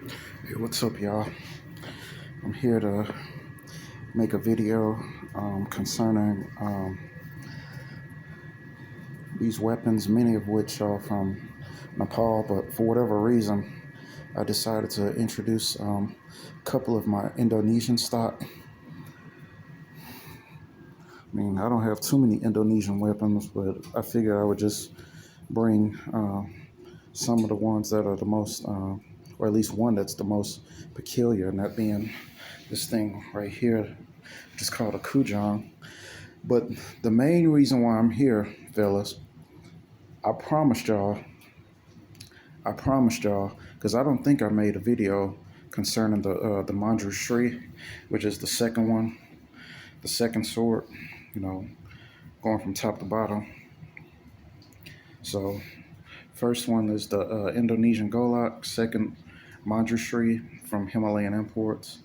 Hey, what's up, y'all? I'm here to make a video concerning these weapons, many of which are from Nepal, but for whatever reason, I decided to introduce a couple of my Indonesian stock. I mean, I don't have too many Indonesian weapons, but I figured I would just bring some of the ones that are the most, or at least one that's the most peculiar, and that being this thing right here, which is called a kujang. But the main reason why I'm here, fellas, I promised y'all, because I don't think I made a video concerning the Manjusri, Shri, which is the second one, the second sword, you know, going from top to bottom. So, first one is the Indonesian Golok, second Manjusri Shri from Himalayan Imports.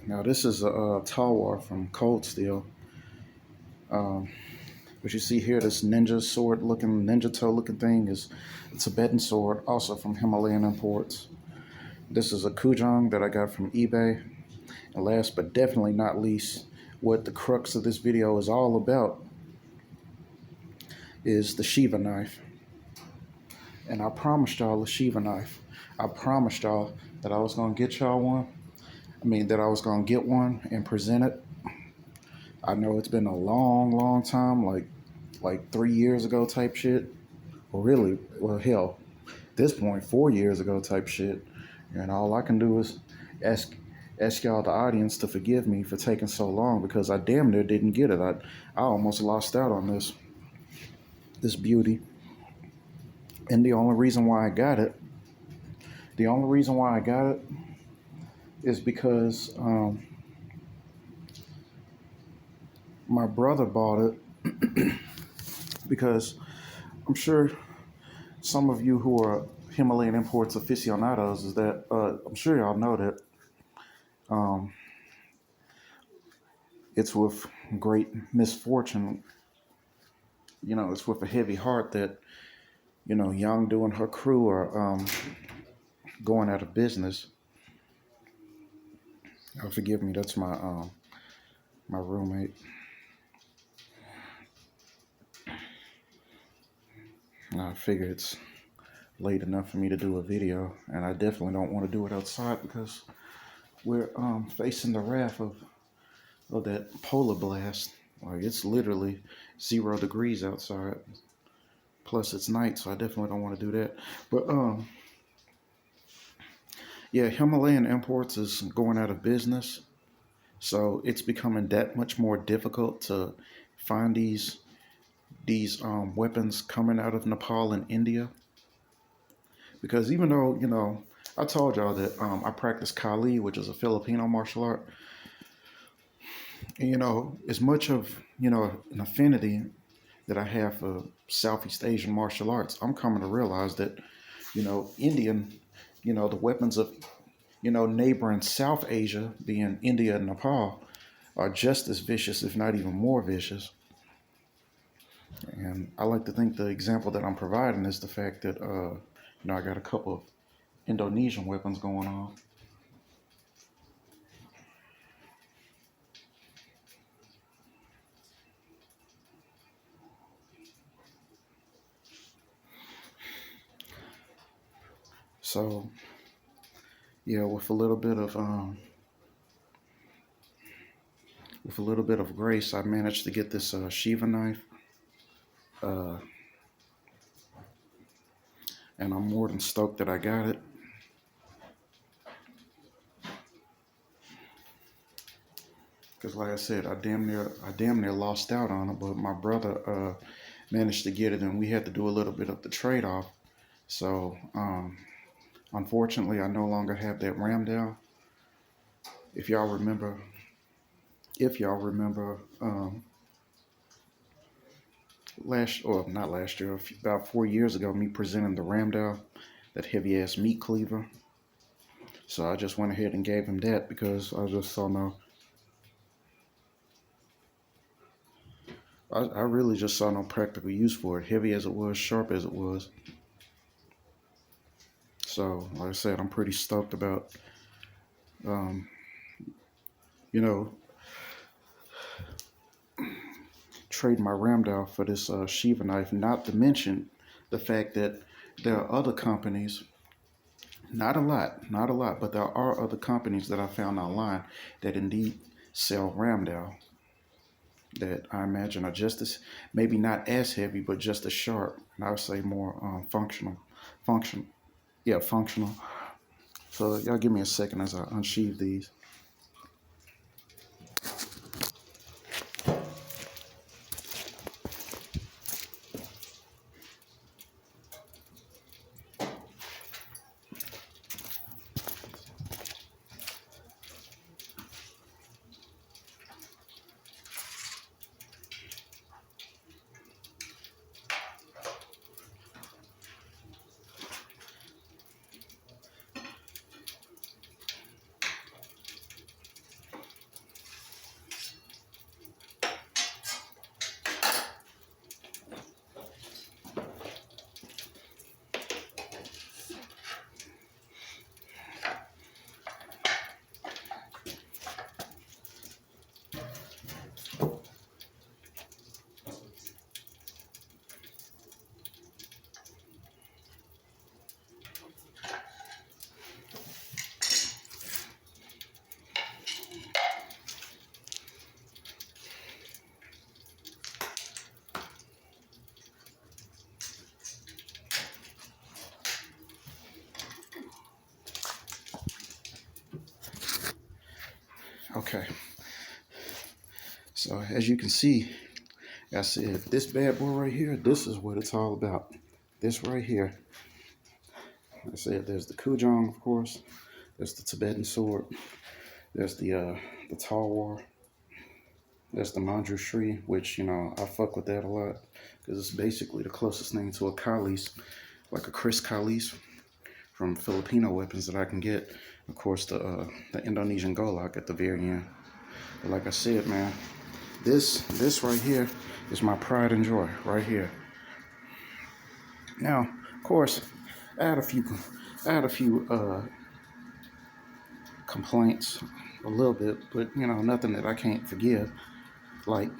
Now, this is a Talwar from Cold Steel. Um, What you see here, this ninja sword looking, ninja toe looking thing is a Tibetan sword, also from Himalayan imports. This is a kujang that I got from eBay. And last but definitely not least, what the crux of this video is all about is the Shiva knife. And I promised y'all a Shiva knife. I promised y'all that I was gonna get y'all one. That I was gonna get one and present it. I know it's been a long time, like 3 years ago type shit. Well, really, well, hell, at this point, 4 years ago type shit. And all I can do is ask y'all, the audience, to forgive me for taking so long because I damn near didn't get it. I almost lost out on this beauty. And the only reason why I got it, is because my brother bought it. Because I'm sure some of you who are Himalayan imports aficionados is that I'm sure y'all know that um, it's with great misfortune, it's with a heavy heart that, Young and her crew are going out of business. Oh, forgive me, that's my roommate. I figure it's late enough for me to do a video, and I definitely don't want to do it outside because we're facing the wrath of that polar blast. Like, it's literally 0 degrees outside. Plus it's night, so I definitely don't want to do that. But yeah, Himalayan imports is going out of business, so it's becoming that much more difficult to find these weapons coming out of Nepal and India. Because even though I told y'all that I practice Kali, which is a Filipino martial art, and as much of an affinity that I have for Southeast Asian martial arts, I'm coming to realize that Indian, the weapons of neighboring South Asia, being India and Nepal, are just as vicious, if not even more vicious. And I like to think the example that I'm providing is the fact that I got a couple of Indonesian weapons going on. So yeah, with a little bit of grace, I managed to get this Shiva knife, uh, and I'm more than stoked that I got it. Because like I said, I damn near lost out on it, but my brother managed to get it, and we had to do a little bit of the trade off. So unfortunately, I no longer have that Ramdale. If y'all remember, last or not last year, about 4 years ago, me presenting the Ramdale, that heavy ass meat cleaver. So I just went ahead and gave him that because I just saw no. I really just saw no practical use for it, heavy as it was, sharp as it was. So, like I said, I'm pretty stoked about, um, you know, trading my Ramdal for this Shiva knife. Not to mention the fact that there are other companies, not a lot, but there are other companies that I found online that indeed sell Ramdal that I imagine are just as, maybe not as heavy, but just as sharp. And I would say more functional, yeah, functional. So y'all give me a second as I unsheathe these. Okay, so as you can see, I said this bad boy right here, this is what it's all about. This right here. I said there's the Kujong, of course. There's the Tibetan sword. There's the Talwar. There's the Manjushri, which I fuck with that a lot because it's basically the closest thing to a Kalis, like a Chris Kalis from Filipino weapons that I can get. Of course, the Indonesian Golok at the very end. But like I said, man, this right here is my pride and joy right here. Now, of course, I had a few, complaints, a little bit, but nothing that I can't forgive. Like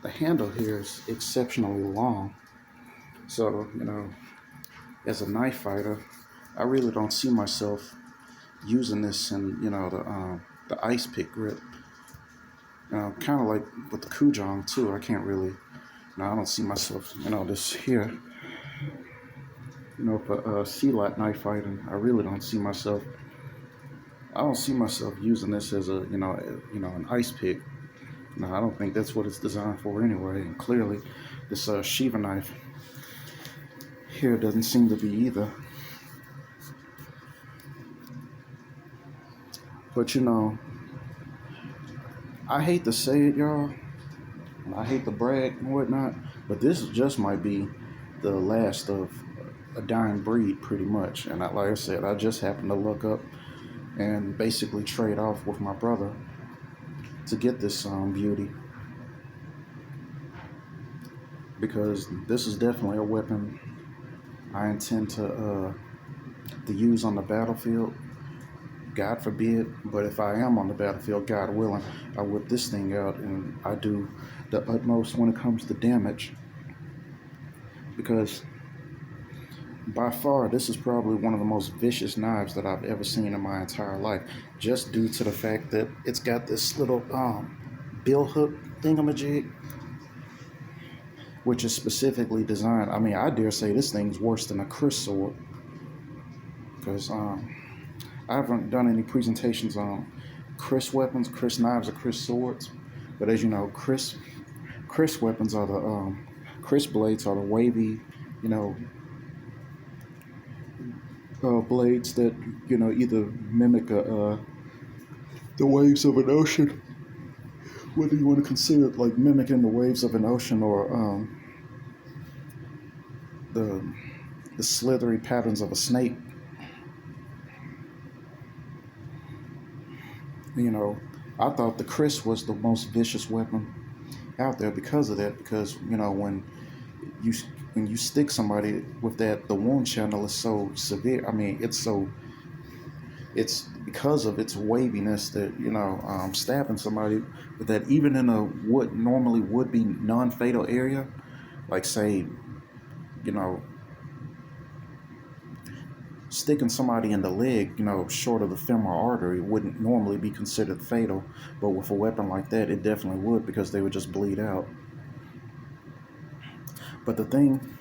the handle here is exceptionally long, so as a knife fighter, I really don't see myself using this in the ice pick grip. Kind of like with the Kujong too. I can't really. I don't see myself. This here. For sea light knife fighting, I really don't see myself. I don't see myself using this as a an ice pick. No, I don't think that's what it's designed for anyway. And clearly, this Shiva knife here doesn't seem to be either. But I hate to say it, y'all. I hate to brag and whatnot, but this just might be the last of a dying breed, pretty much. And like I said, I just happened to look up and basically trade off with my brother to get this beauty, because this is definitely a weapon I intend to use on the battlefield. God forbid, but if I am on the battlefield, God willing, I whip this thing out and I do the utmost when it comes to damage, because by far this is probably one of the most vicious knives that I've ever seen in my entire life, just due to the fact that it's got this little bill hook thingamajig, which is specifically designed. I mean, I dare say this thing's worse than a Chris sword, because I haven't done any presentations on Chris weapons, Chris knives, or Chris swords. But as you know, Chris weapons are the Chris blades are the wavy, you know, blades that either mimic the waves of an ocean, whether you want to consider it like mimicking the waves of an ocean, or the slithery patterns of a snake. I thought the Chris was the most vicious weapon out there because of that. Because when you when you stick somebody with that, the wound channel is so severe. I mean, it's because of its waviness that stabbing somebody with that, even in a what normally would be non-fatal area, like say, you know, sticking somebody in the leg, short of the femoral artery, wouldn't normally be considered fatal. But with a weapon like that, it definitely would, because they would just bleed out. But the thing,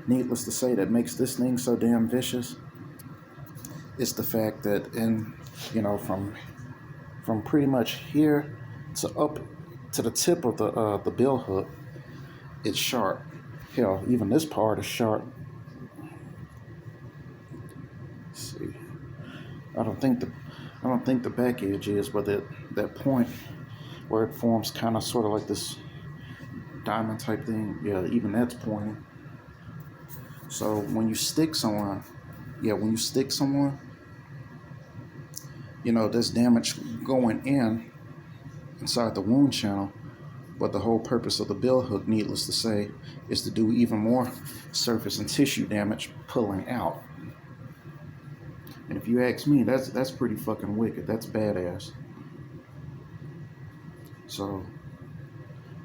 needless to say, that makes this thing so damn vicious is the fact that from pretty much here to up to the tip of the bill hook, it's sharp. Hell, even this part is sharp. Let's see. I don't think the back edge is, but that point where it forms kind of sort of like this diamond type thing, yeah, even that's pointing. So when you stick someone, there's damage going inside the wound channel. But the whole purpose of the bill hook, needless to say, is to do even more surface and tissue damage pulling out. And if you ask me, that's pretty fucking wicked. That's badass. So,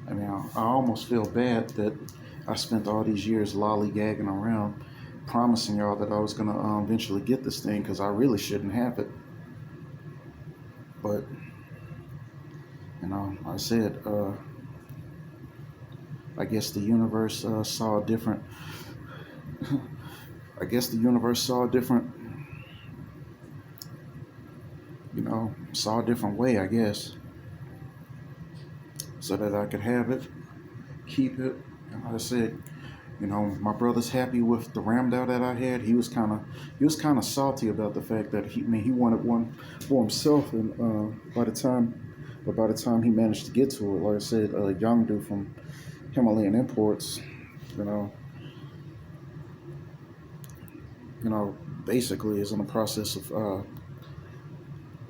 I mean, I almost feel bad that I spent all these years lollygagging around, promising y'all that I was gonna eventually get this thing, because I really shouldn't have it. But, I said, I guess the universe saw a different. I guess the universe saw a different. Saw a different way, I guess, so that I could have it, keep it. And like I said, my brother's happy with the Ramdau that I had. He was kind of salty about the fact that he wanted one for himself, and by the time he managed to get to it, like I said, a young dude from Himalayan Imports, you know, basically is in the process of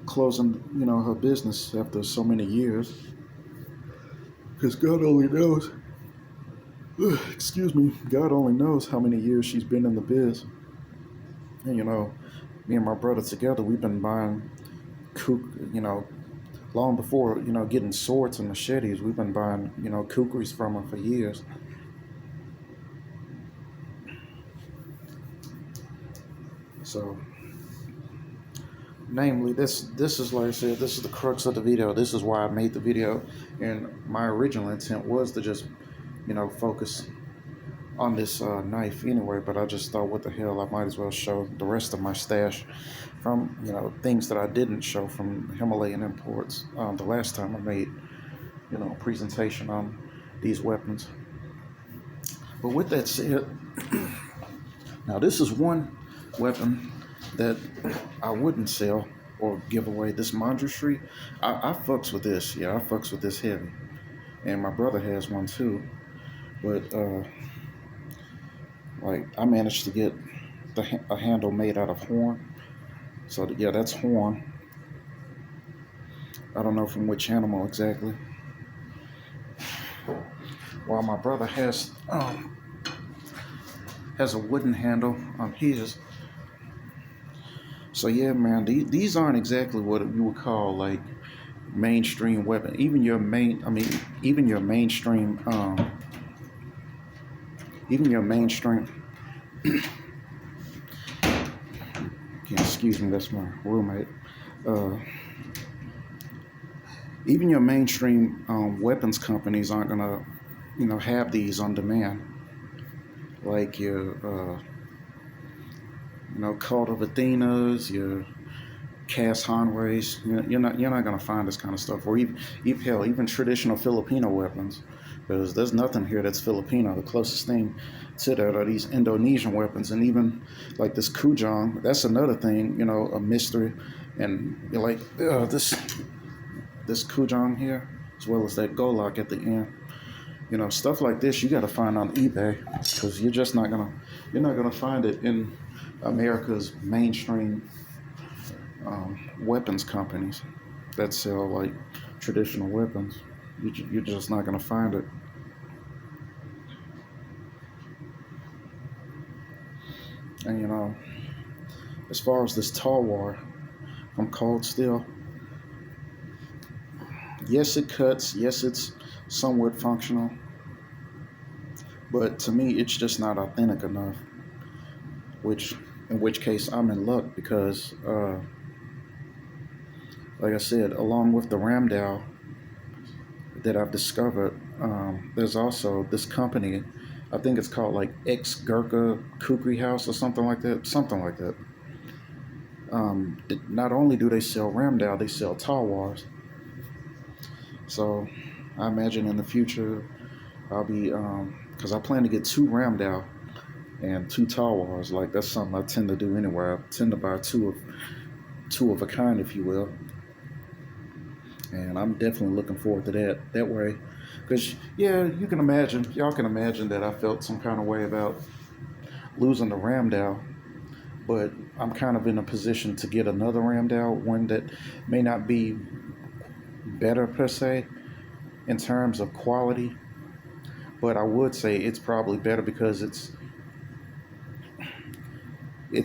closing, her business after so many years. Because God only knows, excuse me, God only knows how many years she's been in the biz. And, me and my brother together, we've been buying, long before, getting swords and machetes, we've been buying, kukris from her for years. So, namely, this is, like I said, this is the crux of the video. This is why I made the video, and my original intent was to just focus on this knife anyway, but I just thought, what the hell, I might as well show the rest of my stash from things that I didn't show from Himalayan Imports the last time I made a presentation on these weapons. But with that said, now this is one weapon that I wouldn't sell or give away. This Manjushri, I fucks with this. Yeah, I fucks with this heavy. And my brother has one too. But, I managed to get a handle made out of horn. So, yeah, that's horn. I don't know from which animal exactly. While my brother has a wooden handle on his. So yeah, man, these aren't exactly what you would call like mainstream weapon. Even your mainstream, excuse me, that's my roommate. Even your mainstream weapons companies aren't gonna, have these on demand. Like your, Cult of Athena's, your Cass Hanways. You're not gonna find this kind of stuff. Or even traditional Filipino weapons, because there's nothing here that's Filipino. The closest thing to that are these Indonesian weapons, and even like this kujang. That's another thing, a mystery. And this kujang here, as well as that golok at the end. Stuff like this you got to find on eBay, because you're not gonna find it in America's mainstream weapons companies that sell like traditional weapons. You're just not gonna find it. And as far as this tall war from cold steel, yes, it cuts. Yes, it's somewhat functional, but to me, it's just not authentic enough. Which, in which case, I'm in luck because, like I said, along with the Ramdal that I've discovered, there's also this company. I think it's called like Ex Gurkha Kukri House or something like that. Something like that. Not only do they sell Ramdal, they sell Tawars. So I imagine in the future I'll be because I plan to get two Ramdal and two Tawars. Like that's something I tend to do anyway. I tend to buy two of a kind, if you will. And I'm definitely looking forward to that. That way, because yeah, y'all can imagine that I felt some kind of way about losing the Ramdal, but I'm kind of in a position to get another Ramdal, one that may not be better per se in terms of quality, but I would say it's probably better because it's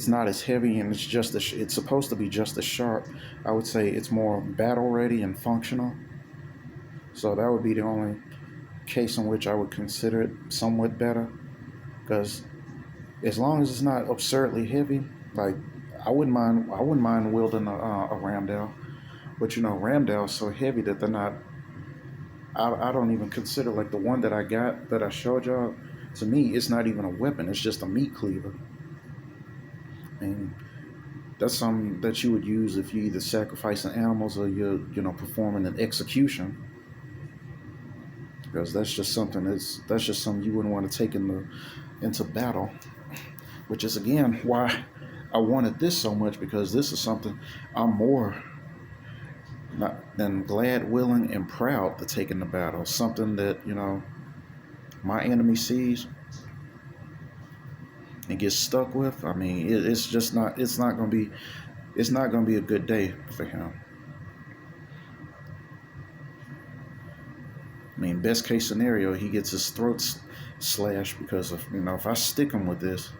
not as heavy and it's supposed to be just as sharp. I would say it's more battle ready and functional. So that would be the only case in which I would consider it somewhat better. Because as long as it's not absurdly heavy, like I wouldn't mind wielding a Ramdale. But Ramdale's so heavy that they're not. I don't even consider like the one that I got that I showed y'all. To me, it's not even a weapon. It's just a meat cleaver. And that's something that you would use if you either sacrificing animals or you're performing an execution. Because that's just something you wouldn't want to take into battle. Which is again why I wanted this so much, because this is something I'm more not than glad, willing, and proud to take into battle. Something that my enemy sees and gets stuck with. I mean, it's just not. It's not gonna be. It's not gonna be a good day for him. I mean, best case scenario, he gets his throat slashed because of if I stick him with this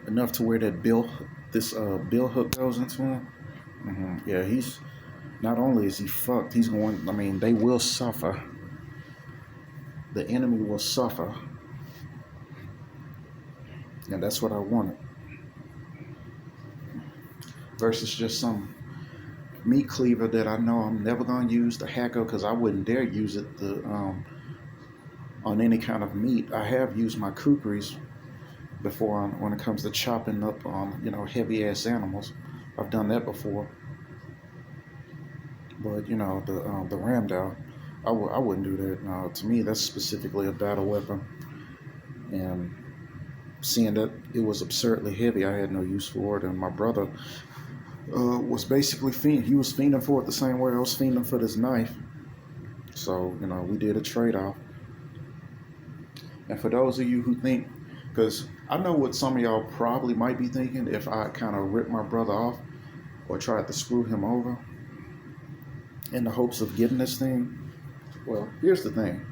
enough to where that bill hook goes into him. Yeah, he's not only is he fucked, he's going. I mean, they will suffer. The enemy will suffer, and that's what I wanted. Versus just some meat cleaver that I know I'm never gonna use the hacker because I wouldn't dare use it on any kind of meat. I have used my kukris before when it comes to chopping up heavy ass animals. I've done that before, but the ramdal, I wouldn't do that. To me, that's specifically a battle weapon, and seeing that it was absurdly heavy, I had no use for it. And my brother was basically he was fiending for it the same way I was fiending for this knife. So we did a trade off. And for those of you who think, because I know what some of y'all probably might be thinking, if I kind of ripped my brother off or tried to screw him over in the hopes of getting this thing. Well, here's the thing.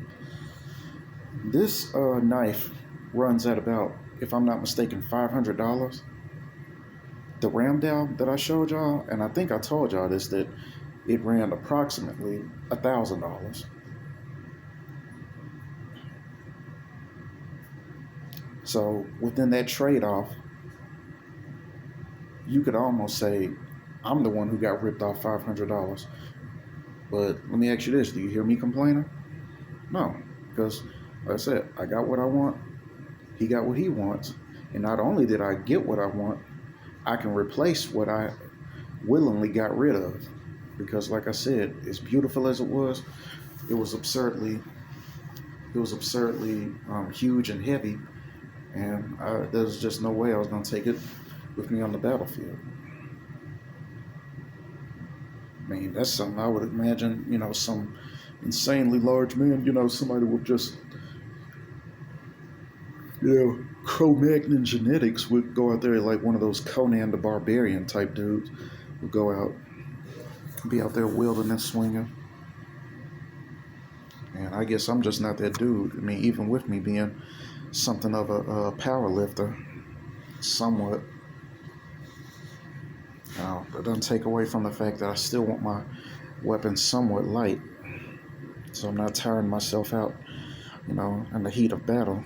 This knife runs at about, if I'm not mistaken, $500. The Ramdal that I showed y'all, and I think I told y'all this, that it ran approximately $1,000. So within that trade-off, you could almost say I'm the one who got ripped off $500. But let me ask you this: do you hear me complaining? No, because like I said, I got what I want. He got what he wants, and not only did I get what I want, I can replace what I willingly got rid of. Because, like I said, as beautiful as it was absurdly, huge and heavy, and there's just no way I was going to take it with me on the battlefield. I mean, that's something I would imagine, some insanely large man, somebody with just, Cro-Magnon genetics would go out there like one of those Conan the Barbarian type dudes would go out, be out there wielding and swinging. And I guess I'm just not that dude. I mean, even with me being something of a power lifter, somewhat. Now, that doesn't take away from the fact that I still want my weapon somewhat light, so I'm not tiring myself out, in the heat of battle.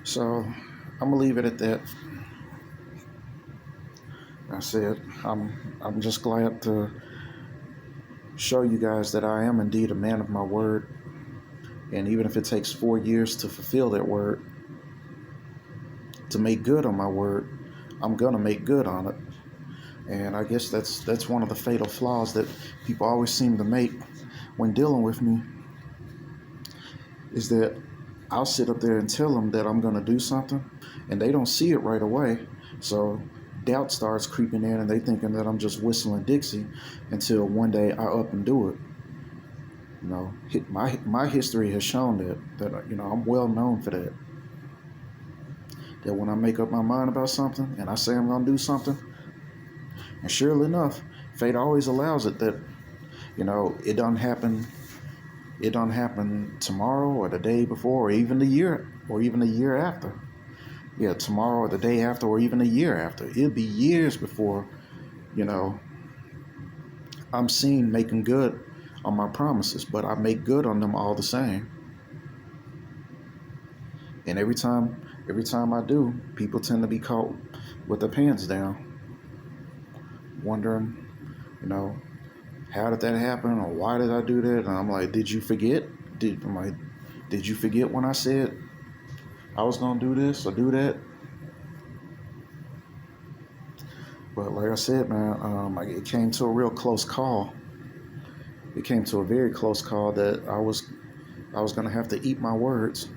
So I'm gonna leave it at that. I said I'm just glad to show you guys that I am indeed a man of my word, and even if it takes 4 years to fulfill that word, to make good on my word, I'm gonna make good on it. And I guess that's one of the fatal flaws that people always seem to make when dealing with me, is that I'll sit up there and tell them that I'm gonna do something, and they don't see it right away. So doubt starts creeping in, and they thinking that I'm just whistling Dixie until one day I up and do it. My history has shown that I'm well known for that. That when I make up my mind about something and I say I'm gonna do something, and surely enough, fate always allows it that it doesn't happen. It doesn't happen tomorrow or the day before or even the year after. Yeah, tomorrow or the day after or even a year after. It'll be years before you know I'm seen making good on my promises, but I make good on them all the same. And every time I do, people tend to be caught with their pants down, wondering, you know, how did that happen or why did I do that? And I'm like, did you forget? Did you forget when I said I was gonna do this or do that? But like I said, man, it came to a real close call. It came to a very close call that I was gonna have to eat my words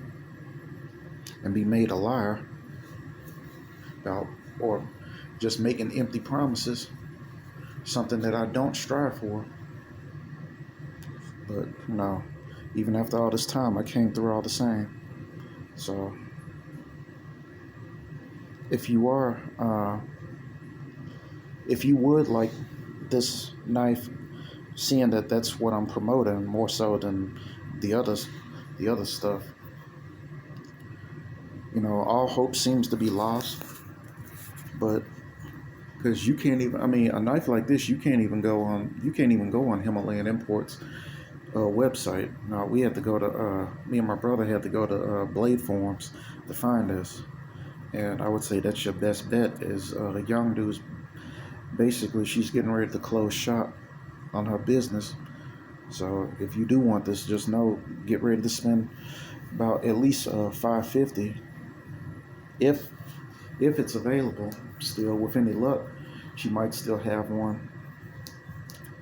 and be made a liar about, or just making empty promises, something that I don't strive for. But even after all this time, I came through all the same. So if you are, if you would like this knife, seeing that that's what I'm promoting more so than the others, the other stuff, all hope seems to be lost. But because you can't even, I mean, a knife like this, you can't even go on Himalayan Imports website. No, we had to go to, me and my brother had to go to Blade Forums to find this. And I would say that's your best bet. Is the young dude's basically, she's getting ready to close shop on her business. So if you do want this, just know, get ready to spend about at least $550, if it's available. Still, with any luck, she might still have one.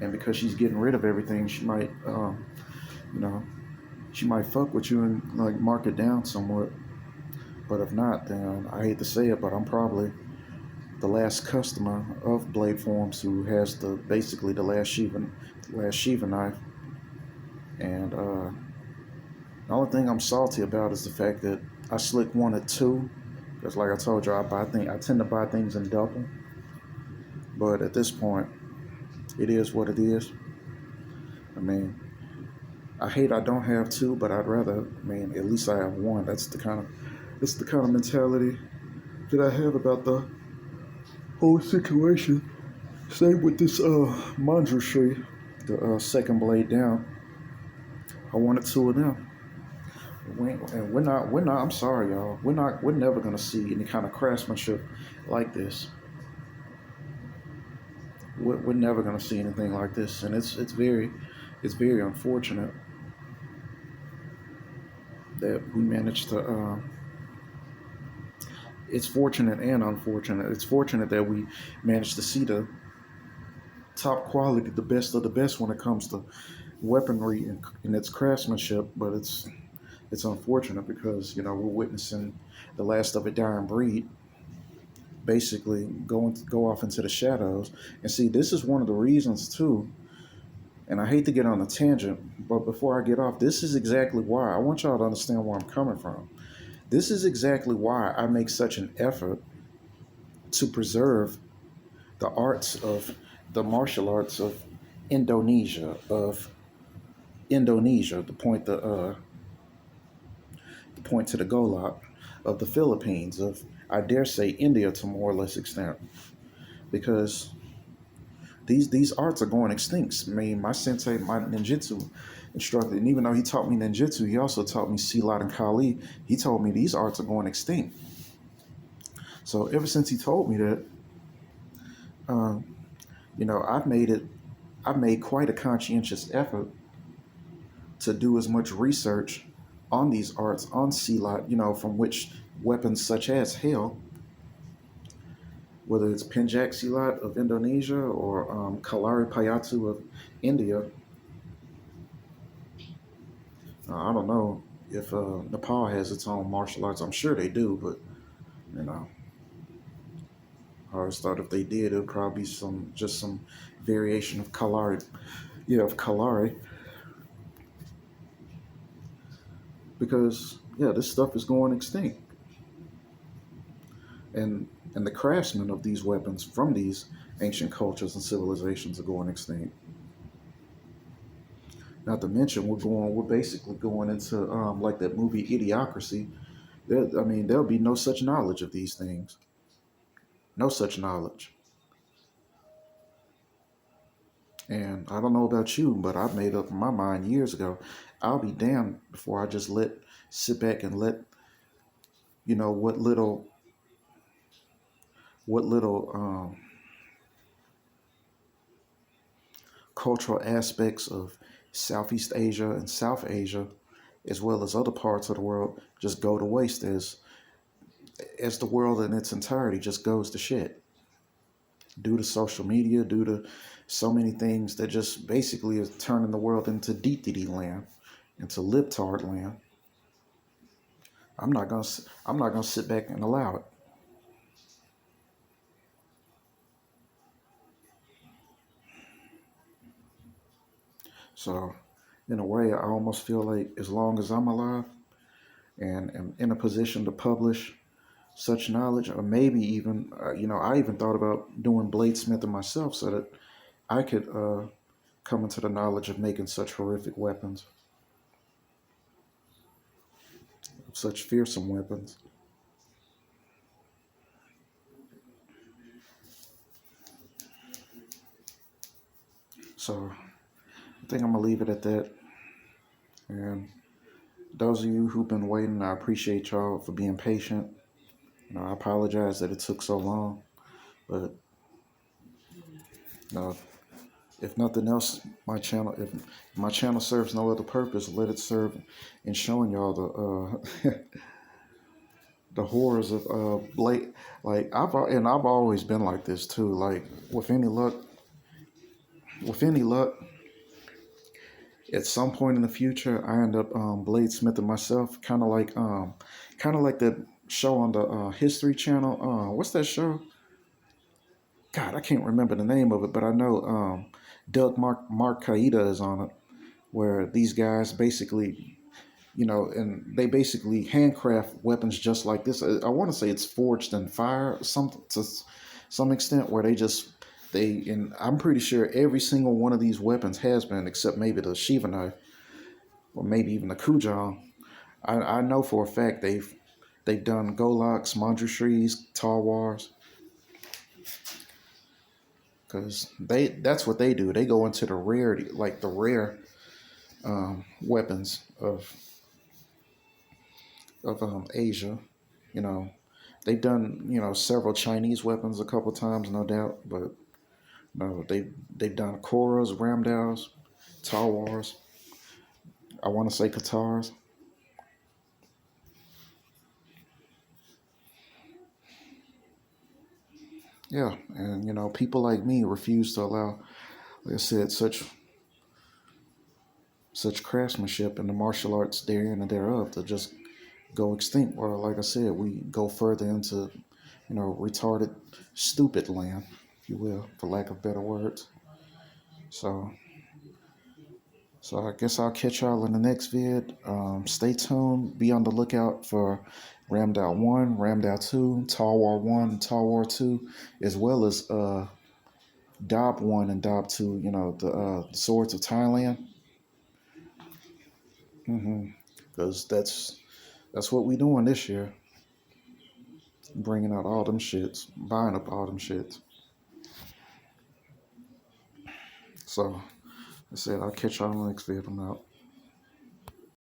And because she's getting rid of everything, you know, she might fuck with you and like mark it down somewhat. But if not, then I hate to say it, but I'm probably the last customer of Blade Forms who has basically the last Shiva knife. And the only thing I'm salty about is the fact that I slick wanted two, because like I told you, I tend to buy things in double. But at this point, it is what it is. I mean, I hate I don't have two, but I'd rather, at least I have one. That's the kind of mentality that I have about the whole situation. Same with this Mandra tree, the second blade down. I wanted two of them. And we're not. I'm sorry, y'all. We're never gonna see any kind of craftsmanship like this. We're never gonna see anything like this, and it's very unfortunate that we managed to. It's fortunate and unfortunate. It's fortunate that we managed to see the top quality, the best of the best when it comes to weaponry and its craftsmanship, but it's unfortunate because we're witnessing the last of a dying breed basically go off into the shadows. And see, this is one of the reasons too. And I hate to get on a tangent, but before I get off, this is exactly why I want y'all to understand where I'm coming from. This is exactly why I make such an effort to preserve the martial arts of Indonesia, of Indonesia, the point to the Golok, of the Philippines, of I dare say India to more or less extent, because these arts are going extinct. I mean, my sensei, my ninjutsu instructor, and even though he taught me ninjutsu, he also taught me silat and kali. He told me these arts are going extinct. So ever since he told me that, uh, I've made it. I've made quite a conscientious effort to do as much research on these arts, on silat, from which weapons such as hail, whether it's Penjak silat of Indonesia or Kalari Payatu of India. I don't know if Nepal has its own martial arts. I'm sure they do, but you know, I always thought if they did, it would probably be some variation of Kalari. Yeah, of Kalari, because yeah, this stuff is going extinct, and the craftsmen of these weapons from these ancient cultures and civilizations are going extinct. Not to mention, we're basically going into like that movie Idiocracy. I mean, there'll be no such knowledge of these things, no such knowledge. And I don't know about you, but I've made up my mind years ago. I'll be damned before I just sit back and let what little cultural aspects of Southeast Asia and South Asia, as well as other parts of the world, just go to waste as the world in its entirety just goes to shit due to social media, due to so many things that just basically is turning the world into DTD land, into libtard land. I'm not gonna I'm not gonna sit back and allow it. So, in a way, I almost feel like as long as I'm alive and am in a position to publish such knowledge, or maybe even, I even thought about doing bladesmithing myself so that I could come into the knowledge of making such horrific weapons, such fearsome weapons. So, I think I'm gonna leave it at that. And those of you who've been waiting, I appreciate y'all for being patient. I apologize that it took so long, but you know, if nothing else, if my channel serves no other purpose, let it serve in showing y'all the the horrors of Blake. Like I've always been like this too. Like with any luck, with any luck, at some point in the future, I end up bladesmithing myself, kind of like that show on the History Channel. What's that show? God, I can't remember the name of it, but I know Doug Mark Kaida is on it, where these guys basically, and they basically handcraft weapons just like this. I want to say it's forged in fire, to some extent, where and I'm pretty sure every single one of these weapons has been, except maybe the Shiva knife or maybe even the Kujang. I know for a fact they've done Goloks, Manjushris, Talwars, because that's what they do. They go into the rarity, like the rare weapons of Asia. You know, they've done several Chinese weapons a couple times, no doubt, but no, they've done Koras, Ramdals, Talwars. I want to say Qatars. Yeah, and people like me refuse to allow, like I said, such craftsmanship in the martial arts therein and thereof to just go extinct. Or like I said, we go further into retarded, stupid land, if you will, for lack of better words. So, so I guess I'll catch y'all in the next vid. Stay tuned. Be on the lookout for Ramdal 1, Ramdal 2, Tall War 1, Tall War 2, as well as Dob 1 and Dob 2, the Swords of Thailand. Because that's what we doing this year. Bringing out all them shits, buying up all them shits. So I said I'll catch y'all on the next video. I'm out.